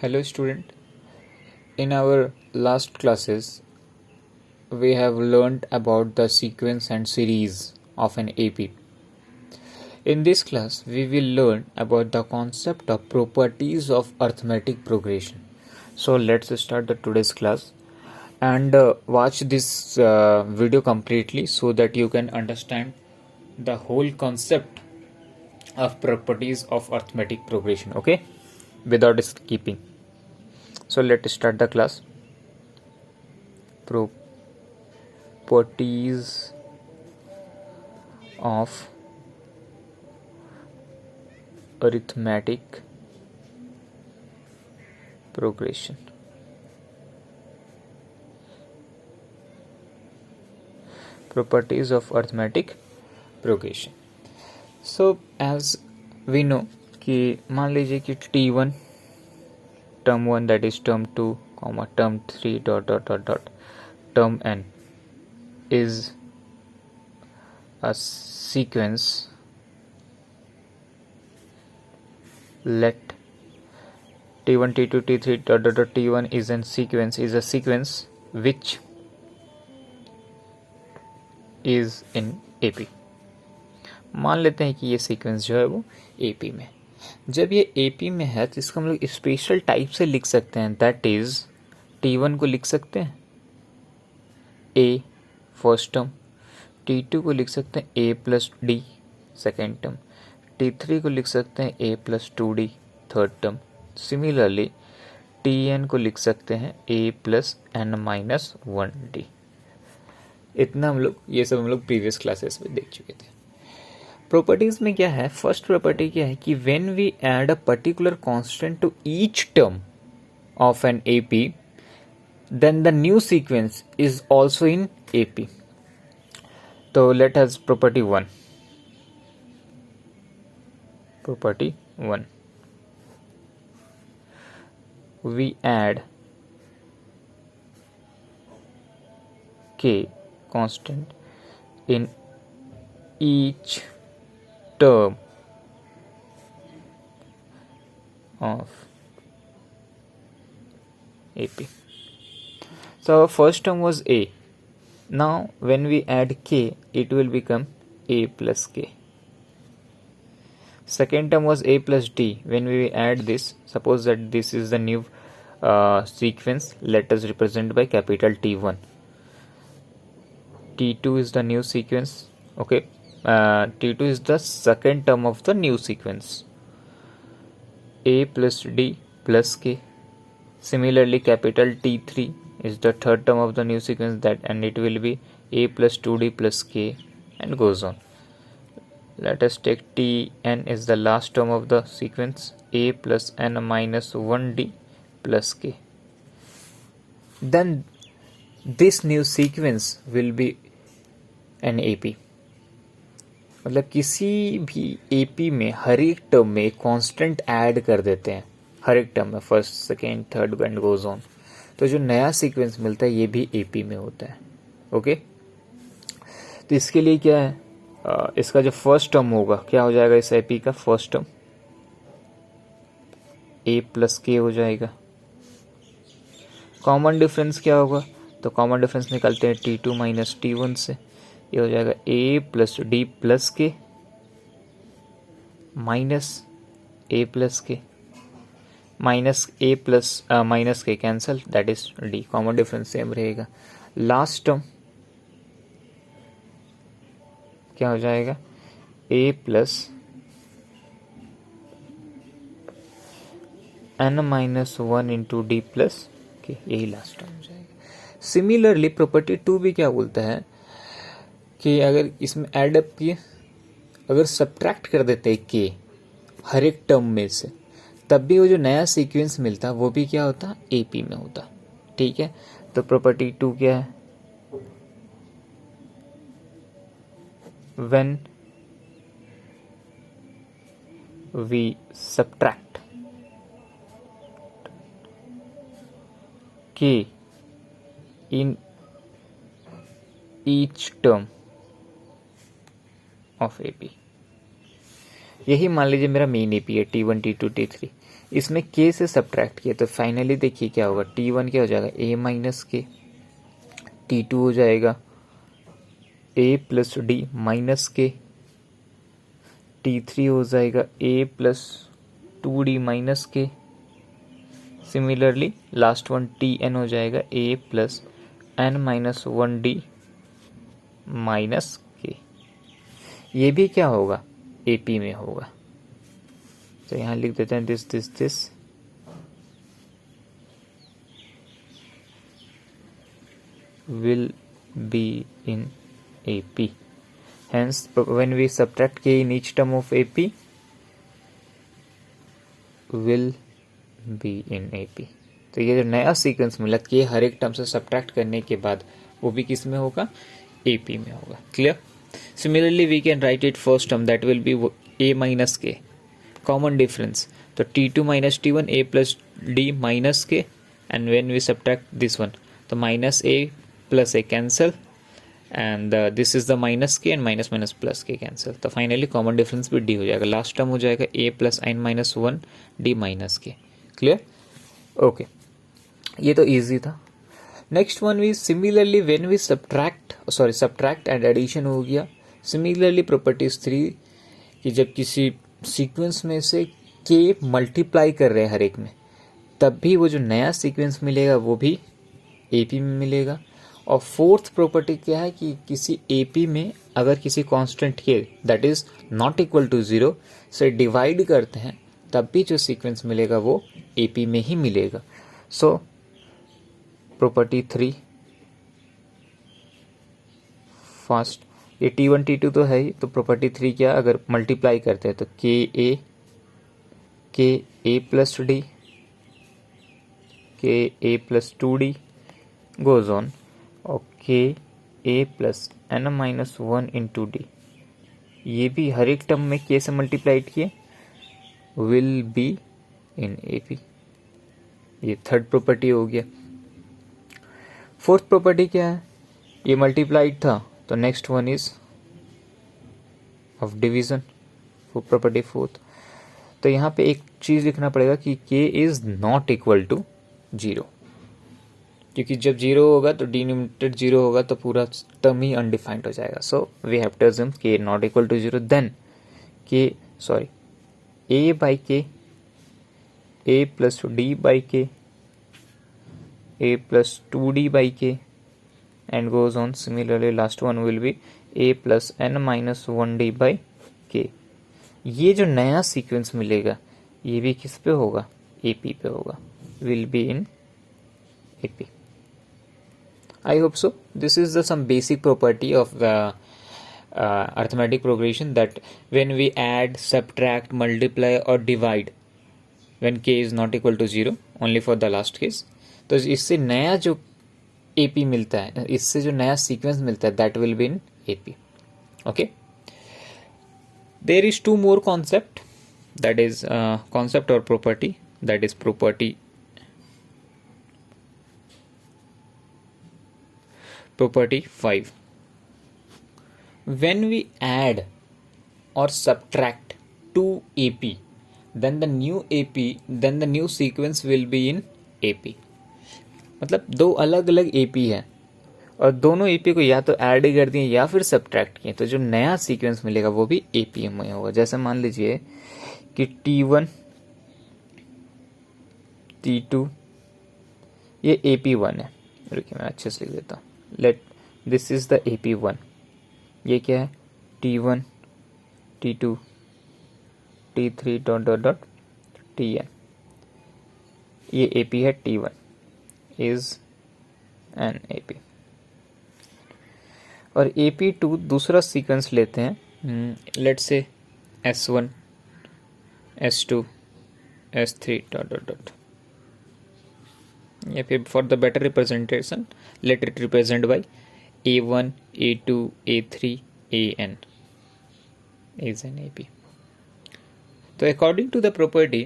Hello student. In our last classes we have learned about the sequence and series of an AP. In this class we will learn about the concept of properties of arithmetic progression. So let's start the today's class and watch this video completely so that you can understand the whole concept of properties of arithmetic progression, okay, without skipping. So let's start the class. Properties of arithmetic progression. Properties of arithmetic progression. So as we know कि मान लीजिए कि T1 term 1 that is term 2 comma term 3 dot dot dot dot term n is a sequence. Let T1 T2 T3 dot dot dot T1 is a sequence which is in AP. मान लेते हैं कि ये sequence जो है वो AP में. जब ये AP में है तो इसको हम लोग स्पेशल टाइप से लिख सकते हैं. दैट इज T1 को लिख सकते हैं A फर्स्ट टर्म, T2 को लिख सकते हैं A plus D second term, T3 को लिख सकते हैं A plus 2D third term. Similarly Tn को लिख सकते हैं A plus n minus 1D. इतना ये सब हम लोग प्रीवियस क्लासेस में देख चुके थे. प्रॉपर्टीज में क्या है, फर्स्ट प्रॉपर्टी क्या है कि when we add a particular constant to each term of an AP then the new sequence is also in AP. तो let us property 1. Property 1, we add k constant in each term of AP. So our first term was A. Now when we add k, it will become A plus k. Second term was A plus D. When we add this, suppose that this is the new sequence, let us represent by capital T1. T2 is the new sequence, okay. T2 is the second term of the new sequence, A plus D plus K. Similarly capital T3 is the third term of the new sequence, that and it will be A plus 2D plus K and goes on. Let us take Tn is the last term of the sequence, A plus n minus 1D plus K. Then this new sequence will be an AP. मतलब किसी भी AP में हर एक term में constant add कर देते हैं, हर एक टर्म में first second third and goes on. तो जो नया सीक्वेंस मिलता है ये भी AP में होता है, ओके. तो इसके लिए क्या है, इसका जो फर्स्ट टर्म होगा क्या हो जाएगा, इस AP का first term A plus K हो जाएगा. कॉमन डिफरेंस क्या होगा, तो कॉमन डिफरेंस निकालते हैं T2 माइनस T1 से, ये हो जाएगा A प्लस डी प्लस के माइनस A प्लस के माइनस A प्लस माइनस के cancel, that is D. Common difference same रहेगा. लास्ट टर्म क्या हो जाएगा, A plus n minus 1 into D plus के, यही लास्ट टर्म हो जाएगा. सिमिलरली प्रॉपर्टी 2 भी क्या बोलता है कि अगर इसमें एड अप किए, अगर सब्ट्रैक्ट कर देते हैं के हर एक टर्म में से, तब भी वो जो नया सीक्वेंस मिलता वो भी क्या होता, एपी में होता. ठीक है. तो प्रॉपर्टी 2 क्या है, व्हेन वी सब्ट्रैक्ट के in each term of AP. यही मान लीजिए मेरा मेन एपी है T1 T2 T3. इसमें k से सब्ट्रैक्ट किया तो फाइनली देखिए क्या होगा, t1 क्या हो जाएगा a माइनस के, t2 हो जाएगा a प्लस डी माइनस के, t3 हो जाएगा a प्लस 2d माइनस के। सिमिलरली लास्ट वन tn हो जाएगा a plus n minus 1d minus के। ये भी क्या होगा, AP में होगा। तो यहाँ लिख देते हैं this will be in AP. Hence when we subtract k in each term of AP, will be in AP. तो ये जो नया सीक्वेंस मिला कि हर एक टर्म से सब्ट्रैक्ट करने के बाद वो भी किस में होगा, AP में होगा। Clear? Similarly we can write it first term that will be a minus k, common difference तो t2 minus t1 a plus d minus k, and when we subtract this one तो minus a plus a cancel and this is the minus k and minus minus plus k cancel. तो finally common difference भी D हो जाएगा। Last term हो जाएगा a plus n minus 1 D minus के। Clear? Okay, ये तो easy था। Next one we similarly when we subtract and addition हो गया। सिमिलरली प्रॉपर्टीज 3 कि जब किसी सीक्वेंस में से k मल्टीप्लाई कर रहे हैं हर एक में, तब भी वो जो नया सीक्वेंस मिलेगा वो भी AP में मिलेगा। और फोर्थ प्रॉपर्टी क्या है कि किसी AP में अगर किसी constant k that is not equal to 0 से डिवाइड करते हैं तब भी जो सीक्वेंस मिलेगा वो AP में ही मिलेगा। सो प्रॉपर्टी 3 फर्स्ट, ये t1 t2 तो है ही, तो प्रॉपर्टी 3 क्या, अगर मल्टीप्लाई करते हैं तो k a plus D, k a plus 2d goes on, और k a plus n minus 1 into D, ये भी हर एक टर्म में k से मल्टीप्लाइड किए विल बी इन AP। ये थर्ड प्रॉपर्टी हो गया। फोर्थ प्रॉपर्टी क्या है, ये मल्टीप्लाइड था तो next one is of division, property fourth. तो यहाँ पे एक चीज लिखना पड़ेगा कि k is not equal to 0, क्योंकि जब 0 होगा तो डिनोमिनेटर 0 होगा तो पूरा टर्म ही अनडिफाइंड हो जाएगा। So we have to assume k not equal to 0, then a by k, a plus d by k, a plus 2d by k and goes on. Similarly last one will be a plus n minus 1d by k। ये जो नया sequence मिलेगा ये भी किस पे होगा, AP पे होगा, will be in AP। I hope so. This is the some basic property of the arithmetic progression, that when we add, subtract, multiply or divide when k is not equal to 0, only for the last case, तो इससे नया जो AP मिलता है, इससे जो नया sequence मिलता है that will be in AP। Okay, there is 2 more concept, that is concept or property, that is property 5। when we add or subtract to AP, then the new sequence will be in AP। मतलब दो अलग अलग AP है और दोनों AP को या तो ऐड कर दिए या फिर सब्ट्रैक्ट किए, तो जो नया सीक्वेंस मिलेगा वो भी AP में होगा। जैसे मान लीजिए कि T1 T2 ये AP1 है, रुकिए मैं अच्छे से लिख देता हूँ। Let this is the AP1, ये क्या है T1 T2 T3 dot dot dot Tn, ये AP है T1 is an AP। और AP2 दूसरा सीक्वेंस लेते हैं, let's say S1 S2 S3 dot dot dot, या फिर for the better representation let it represent by A1 A2 A3 AN is an AP। तो according to the property,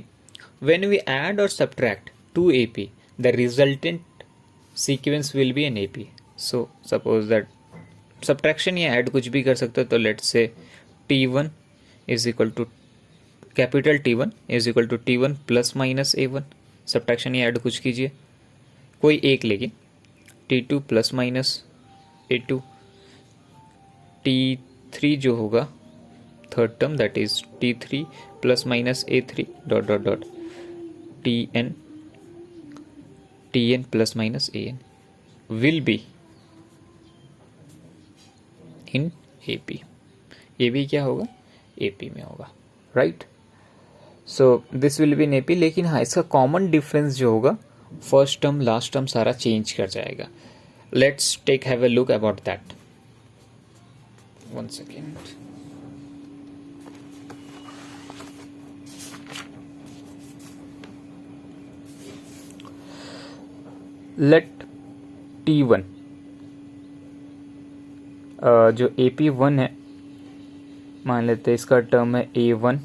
when we add or subtract to AP, the resultant sequence will be an AP। so suppose that subtraction या add कुछ भी कर सकते हो, तो let's say T1 is equal to capital T1 is equal to T1 plus minus A1, subtraction या add कुछ कीजिए, कोई एक लेकिन, T2 plus minus A2, T3 जो होगा third term that is T3 plus minus A3 dot dot dot Tn plus minus An will be in AP। ये भी क्या होगा, AP में होगा, right. So this will be in AP, लेकिन हाँ इसका कॉमन डिफरेंस जो होगा फर्स्ट टर्म लास्ट टर्म सारा चेंज कर जाएगा। Let's take have a look about that, one second. Let T1 जो AP1 है, मान लेते हैं इसका टर्म है A1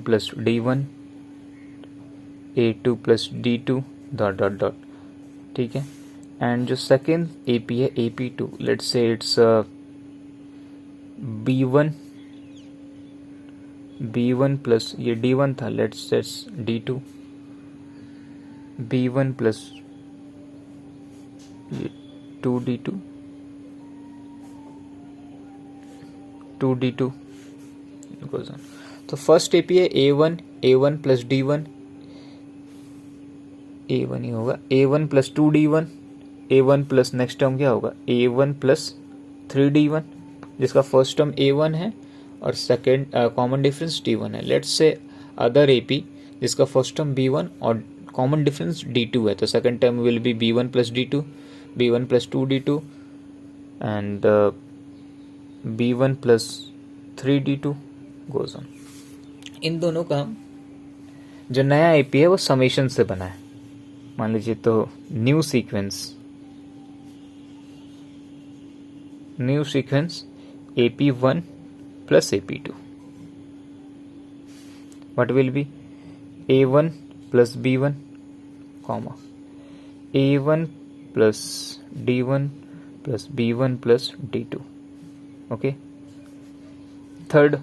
plus D1, A2 plus D2 dot dot dot, ठीक है। एंड जो सेकेंड AP है AP2, let's say it's B1 plus ये D1 था, let's sets D2, B1 plus ये 2D2 goes on। तो फर्स्ट AP है A1 प्लस D1, A1 ही होगा, A1 plus 2D1, A1 plus next term क्या होगा A1 प्लस 3D1, जिसका first term A1 है और सेकेंड कॉमन डिफरेंस D1 है। लेट्स से अदर AP जिसका फर्स्ट टर्म B1 और कॉमन डिफरेंस D2 है, तो second term will be B1 plus D2, B1 plus 2D2 and B1 plus 3D2 goes on. इन दोनों का जो नया AP है वो समेशन से बना है। मान लीजिए तो new sequence AP1 plus AP2, what will be A1 plus B1 comma A1 plus D1 plus B1 plus D2, okay. Third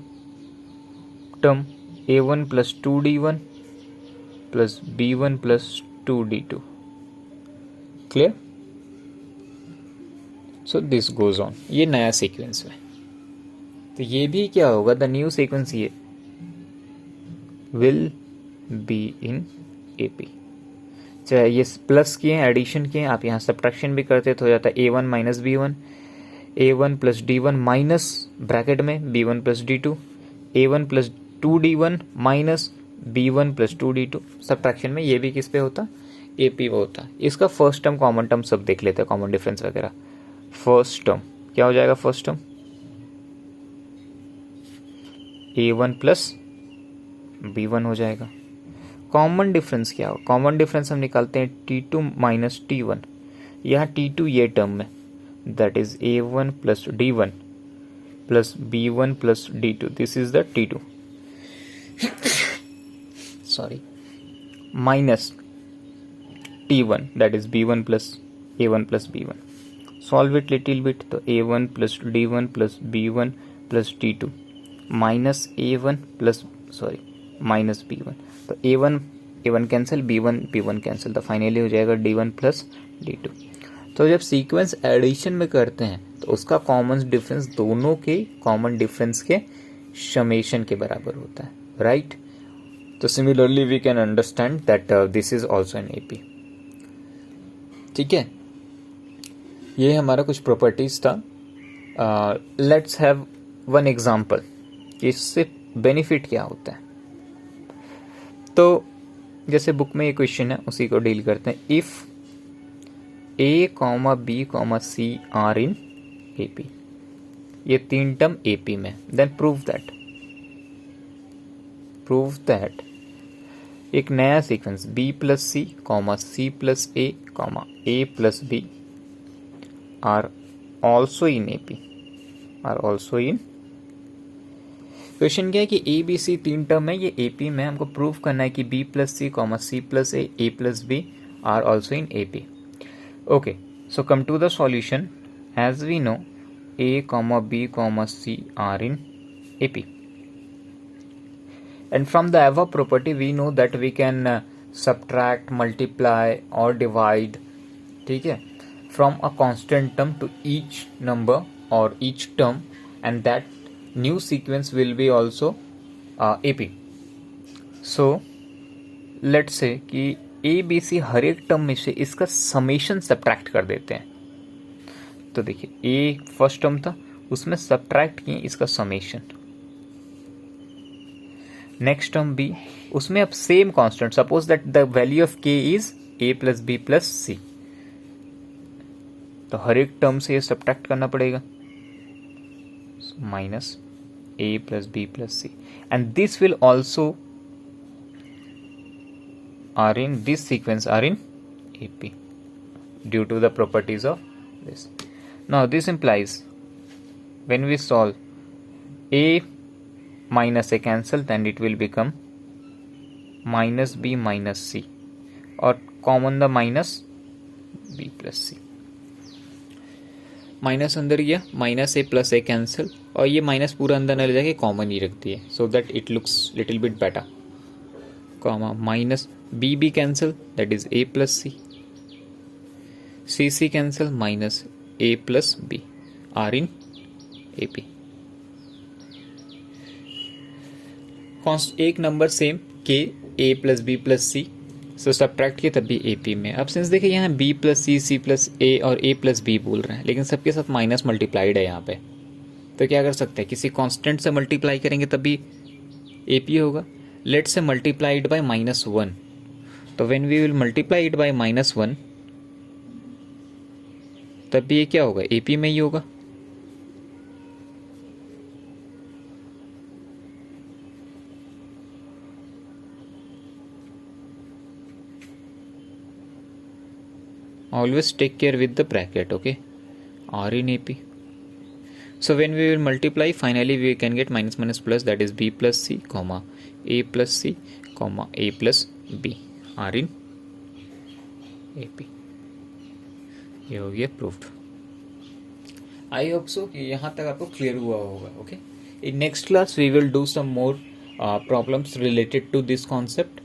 term A1 plus 2D1 plus B1 plus 2D2, clear. So this goes on, ये नया sequence में। तो ये भी क्या होगा, the new sequence ये will be in AP। चाहे ये प्लस किए एडिशन किए, आप यहाँ सब्ट्रैक्शन भी करते तो हो जाता है A1 minus B1, A1 plus D1 minus bracket में B1 plus D2, A1 plus 2D1 minus B1 plus 2D2। Subtraction में ये भी किस पे होता, AP पे होता। इसका फर्स्ट टर्म कॉमन टर्म सब देख लेते हैं, कॉमन डिफरेंस वगैरह। फर्स्ट टर्म क्या हो जाएगा, first term A1 plus B1 हो जाएगा। कॉमन डिफरेंस क्या हो, कॉमन डिफरेंस हम निकालते हैं T2 माइनस T1, यहाँ T2 ये टर्म में that is A1 plus D1 plus B1 plus D2, this is the T2 sorry, minus T1 that is B1 plus A1 plus B1। Solve it little bit, तो A1 plus D1 plus B1 plus T2 minus A1 plus sorry minus B1, तो A1 cancel, B1 cancel, तो finally हो जाएगा D1 plus D2। तो जब sequence addition में करते हैं तो उसका कॉमन डिफरेंस दोनों के कॉमन डिफरेंस के समेशन के बराबर होता है, राइट। तो similarly we can understand that this is also an AP, ठीक है। ये हमारा कुछ प्रॉपर्टीज था। लेट्स हैव वन एग्जांपल, इससे बेनिफिट क्या होता है। तो जैसे बुक में ये क्वेश्चन है उसी को डील करते हैं। If A, B, C are in AP, ये तीन टर्म AP में, देन प्रूव दैट एक नया sequence B plus C, C plus A plus B are also in AP, question क्या है कि ABC तीन टर्म है, ये AP में हमको प्रूव करना है कि B plus C, C plus A plus B are also in AP। Okay, so come to the solution. As we know, A, B, C are in AP. and from the above property we know that we can subtract, multiply or divide, ठीक है, from a constant term to each number or each term, and that new sequence will be also AP. So let's say कि ABC हर एक term में से इसका summation subtract कर देते हैं. तो देखिए ए फर्स्ट टर्म था, उसमें सब्ट्रैक्ट किए इसका समेशन. नेक्स्ट टर्म बी, उसमें अब same constant, suppose that the value of k is A plus B plus c, तो हर एक टर्म से ये सब्ट्रैक्ट करना पड़ेगा, minus A plus B plus c, and this will also are in this sequence are in AP due to the properties of this. Now this implies when we solve A minus A cancel, then it will become minus B minus C, or common the minus B plus C. Minus अंदर गया, minus ए plus ए cancel, और ये minus पूरा अंदर न ले जाके common ही रख दिए, so that it looks little bit better. Comma minus B B cancel, that is A plus C, C C cancel, minus A plus B are in A P. एक नंबर सेम के A plus B plus C, so subtract किए तब भी A P में. अब since देखिए यहाँ बी प्लस सी प्लस ए और ए प्लस बी बोल रहे हैं, लेकिन सबके साथ माइनस मल्टीप्लाइड है यहाँ पे, तो क्या कर सकते हैं, किसी कांस्टेंट से मल्टीप्लाई करेंगे तब भी ए पी होगा. लेट्स से मल्टीप्लाइड बाय -1, तो when we will multiply it by -1 तब भी ये क्या होगा, ए पी में ही होगा. Always take care with the bracket, okay, R in AP. So when we will multiply, finally we can get minus minus plus, that is B plus C, comma A plus C, comma A plus B, R in AP. ये हो गया proofed. I hope so कि यहाँ तक आपको clear हुआ होगा. Okay, in next class we will do some more problems related to this concept.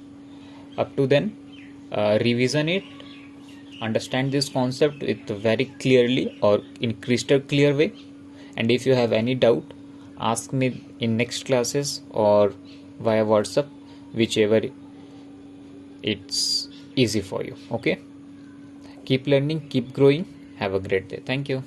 Up to then, revision it, understand this concept with very clearly or in crystal clear way, and if you have any doubt, ask me in next classes or via WhatsApp, whichever it's easy for you. Okay, keep learning, keep growing, have a great day. Thank you.